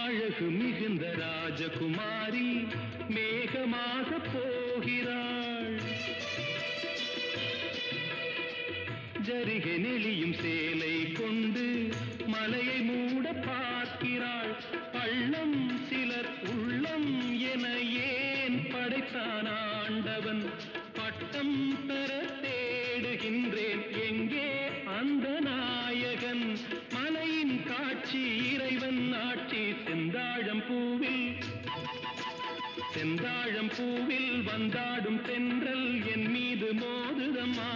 அழகு மிகுந்த ராஜகுமாரி மேகமாக போகிறாள். ஜரிகை நெளியும் சேலை கொண்டு மலையை மூட பார்க்கிறாள். பள்ளம் சிலர் உள்ளம் என ஏன் படைத்தான் ஆண்டவன்? பட்டம் பெற தேடுகின்றேன், எங்கே அந்த நாயகன்? மலையின் காட்சி இறைவன் ஆட்சி. செந்தாழம் பூவில் வந்தாடும் தென்றல் என் மீது மோதுதம்மா.